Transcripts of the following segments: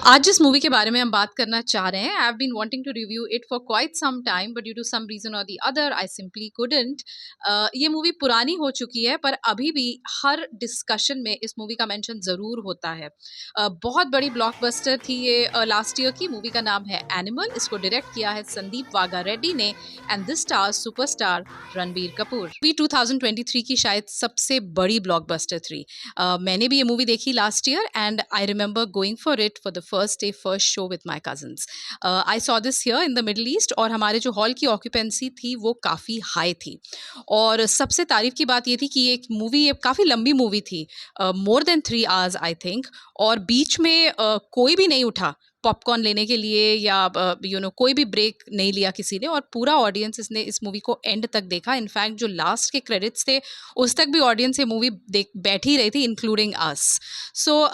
आज जिस मूवी के बारे में हम बात करना चाह रहे हैं, I have been wanting to review it for quite some time, but due to some reason or the other I simply couldn't. ये मूवी पुरानी हो चुकी है, पर अभी भी हर डिस्कशन में इस मूवी का मेंशन जरूर होता है। बहुत बड़ी ब्लॉकबस्टर थी ये लास्ट ईयर की। मूवी का नाम है एनिमल। इसको डायरेक्ट किया है संदीप वागा रेड्डी ने, and this star superstar Ranbir Kapoor. भी 2023 की शायद सबसे बड़ी ब्लॉकबस्टर थी। मैंने भी ये मूवी देखी last year, and I remember going for it for the first day first show with my cousins. I saw this here in the middle east, और हमारे जो हॉल की ऑक्यूपेंसी थी वो काफ़ी हाई थी। और सबसे तारीफ की बात ये थी कि एक मूवी, ये काफ़ी लंबी मूवी थी, more than 3 hours I think. और बीच में कोई भी नहीं उठा पॉपकॉर्न लेने के लिए, या कोई भी ब्रेक नहीं लिया किसी ने, और पूरा ऑडियंस इसने इस मूवी को एंड तक देखा। इनफैक्ट जो लास्ट के क्रेडिट्स थे उस तक भी ऑडियंस ये मूवी देख बैठी रही थी, इंक्लूडिंग अस। सो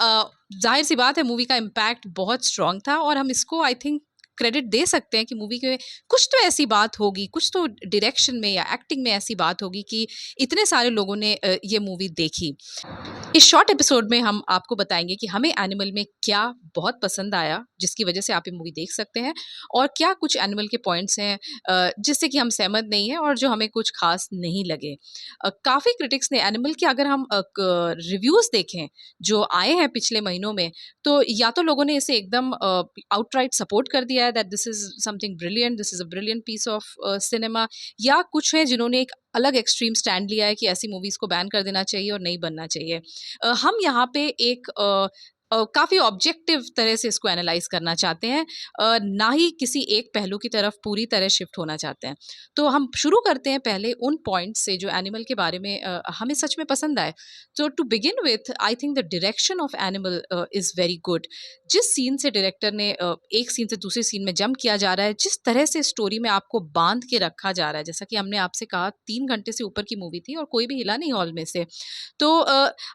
जाहिर सी बात है, मूवी का इम्पैक्ट बहुत स्ट्रांग था, और हम इसको आई थिंक क्रेडिट दे सकते हैं कि मूवी के कुछ तो ऐसी बात होगी, कुछ तो डायरेक्शन में या एक्टिंग में ऐसी बात होगी कि इतने सारे लोगों ने ये मूवी देखी। इस शॉर्ट एपिसोड में हम आपको बताएंगे कि हमें एनिमल में क्या बहुत पसंद आया, जिसकी वजह से आप ये मूवी देख सकते हैं, और क्या कुछ एनिमल के पॉइंट्स हैं जिससे कि हम सहमत नहीं हैं और जो हमें कुछ खास नहीं लगे। काफ़ी क्रिटिक्स ने एनिमल के, अगर हम रिव्यूज़ देखें जो आए हैं पिछले महीनों में, तो या तो लोगों ने इसे एकदम आउटराइट सपोर्ट कर दिया है that this is something brilliant, this is a brilliant piece of cinema, या कुछ है जिन्होंने एक अलग एक्सट्रीम स्टैंड लिया है कि ऐसी मूवीज़ को बैन कर देना चाहिए और नहीं बनना चाहिए। हम यहाँ पे एक काफ़ी ऑब्जेक्टिव तरह से इसको एनालाइज करना चाहते हैं, ना ही किसी एक पहलू की तरफ पूरी तरह शिफ्ट होना चाहते हैं। तो हम शुरू करते हैं पहले उन पॉइंट्स से जो एनिमल के बारे में हमें सच में पसंद आए। तो to begin with, I think the direction of Animal is very good. जिस सीन से डायरेक्टर ने एक सीन से दूसरे सीन में जंप किया जा रहा है, जिस तरह से स्टोरी में आपको बांध के रखा जा रहा है, जैसा कि हमने आपसे कहा 3 घंटे से ऊपर की मूवी थी और कोई भी हिला नहीं हॉल में से। तो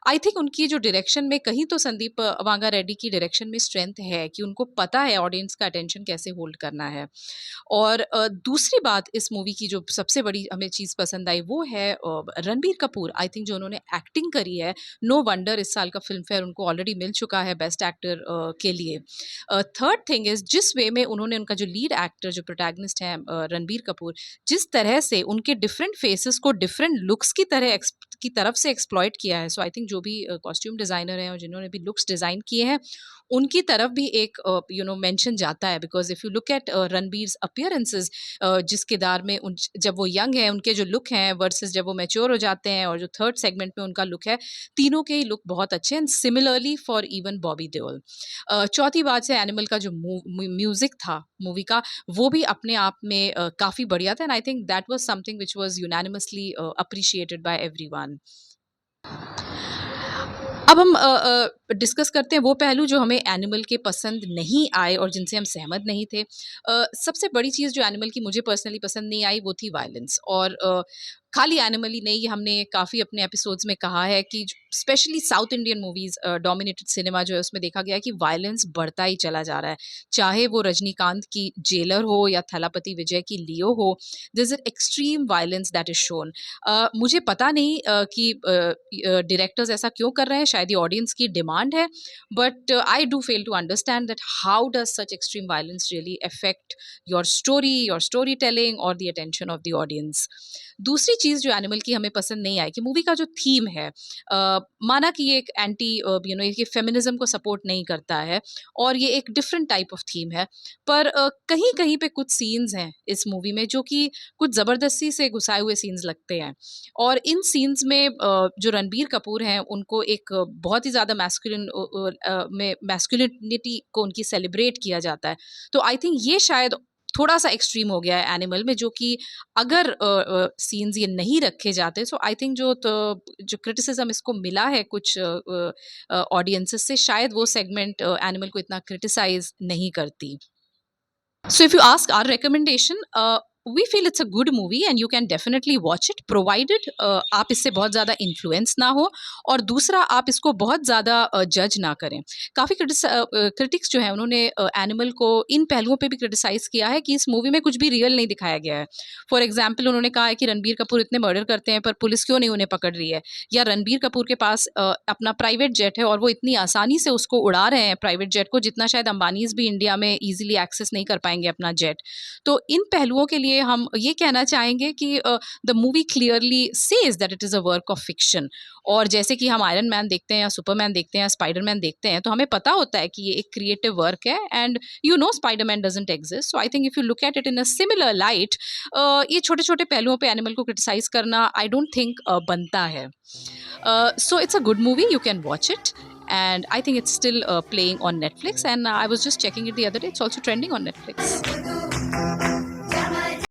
आई थिंक उनकी जो डायरेक्शन में, कहीं तो संदीप वांगा रेड्डी की डायरेक्शन में स्ट्रेंथ है कि उनको पता है ऑडियंस का अटेंशन कैसे होल्ड करना है। और दूसरी बात, इस मूवी की जो सबसे बड़ी हमें चीज़ पसंद आई वो है रणबीर कपूर। आई थिंक जो उन्होंने एक्टिंग करी है, नो वंडर इस साल का फिल्म फेयर उनको ऑलरेडी मिल चुका है बेस्ट एक्टर के लिए। थर्ड थिंग इज, जिस वे में उन्होंने उनका जो लीड एक्टर, जो प्रोटैगनिस्ट है रणबीर कपूर, जिस तरह से उनके डिफरेंट फेसेस को डिफरेंट लुक्स की तरह की तरफ से एक्सप्लॉइट किया है। सो आई थिंक जो भी कॉस्ट्यूम डिज़ाइनर हैं और जिन्होंने भी लुक्स डिज़ाइन किए हैं, उनकी तरफ भी एक मेंशन जाता है। Because if you look at Ranbir's appearances, जिस किरदार में जब वो यंग हैं उनके जो लुक हैं वर्सेस जब वो मैच्योर हो जाते हैं, और जो थर्ड सेगमेंट में उनका लुक है, तीनों के ही लुक बहुत अच्छे हैं। Similarly for even Bobby Deol. चौथी बात से, एनिमल का जो म्यूजिक था मूवी का, वो भी अपने आप में काफ़ी बढ़िया था, and I think that was something which was unanimously appreciated by everyone. अब हम डिस्कस करते हैं वो पहलू जो हमें एनिमल के पसंद नहीं आए और जिनसे हम सहमत नहीं थे। सबसे बड़ी चीज़ जो एनिमल की मुझे पर्सनली पसंद नहीं आई वो थी वायलेंस। और खाली एनिमल ही नहीं, ये हमने काफ़ी अपने एपिसोड्स में कहा है कि specially south Indian movies dominated cinema जो है, उसमें देखा गया है कि वायलेंस बढ़ता ही चला जा रहा है। चाहे वो रजनीकांत की जेलर हो या थलापति विजय की लियो हो, this is extreme violence that is shown. मुझे पता नहीं कि डायरेक्टर्स ऐसा क्यों कर रहे हैं, शायद ये ऑडियंस की डिमांड है, but I do fail to understand that how does such extreme violence really affect your story, your story telling और the attention of the audience. दूसरी चीज़ जो एनिमल की हमें पसंद नहीं आई कि मूवी का जो थीम है, माना कि ये एक एंटी ये फेमिनिज्म को सपोर्ट नहीं करता है, और ये एक डिफरेंट टाइप ऑफ थीम है, पर कहीं कहीं पे कुछ सीन्स हैं इस मूवी में जो कि कुछ ज़बरदस्ती से घुसाए हुए सीन्स लगते हैं। और इन सीन्स में जो रणबीर कपूर हैं, उनको एक बहुत ही ज़्यादा में मैस्कुलिनिटी को उनकी सेलिब्रेट किया जाता है। तो आई थिंक ये शायद थोड़ा सा एक्सट्रीम हो गया है एनिमल में, जो कि अगर सीन्स ये नहीं रखे जाते, सो आई थिंक जो क्रिटिसिज्म इसको मिला है कुछ ऑडियंसेस से, शायद वो सेगमेंट एनिमल को इतना क्रिटिसाइज नहीं करती। So if you ask our recommendation, we feel it's a good movie and you can definitely watch it, provided आप इससे बहुत ज़्यादा इन्फ्लुएंस ना हो, और दूसरा आप इसको बहुत ज़्यादा जज ना करें। काफ़ी क्रिटिक्स जो हैं उन्होंने एनिमल को इन पहलुओं पे भी क्रिटिसाइज़ किया है कि इस मूवी में कुछ भी रियल नहीं दिखाया गया है। फॉर एग्जाम्पल उन्होंने कहा है कि रणबीर कपूर इतने मर्डर करते हैं पर पुलिस क्यों नहीं उन्हें पकड़ रही है, या रणबीर कपूर के पास अपना प्राइवेट जेट है और वो इतनी आसानी से उसको उड़ा रहे हैं प्राइवेट जेट को, जितना शायद अंबानीज भी इंडिया में ईजिली एक्सेस नहीं कर पाएंगे अपना जेट। तो इन पहलुओं के लिए हम ये कहना चाहेंगे कि the movie clearly says that it is a work of fiction. और जैसे कि हम आयरन मैन देखते हैं या सुपरमैन देखते हैं या स्पाइडरमैन देखते हैं, तो हमें पता होता है कि ये एक क्रिएटिव वर्क है, and you know Spiderman doesn't exist. So I think if you look at it in a similar light, ये छोटे छोटे पहलुओं पे एनिमल को क्रिटिसाइज करना आई डोंट थिंक बनता है। So it's a good movie, you can watch it, and I think it's still playing on Netflix, and I was just checking it the other day, it's also trending on Netflix.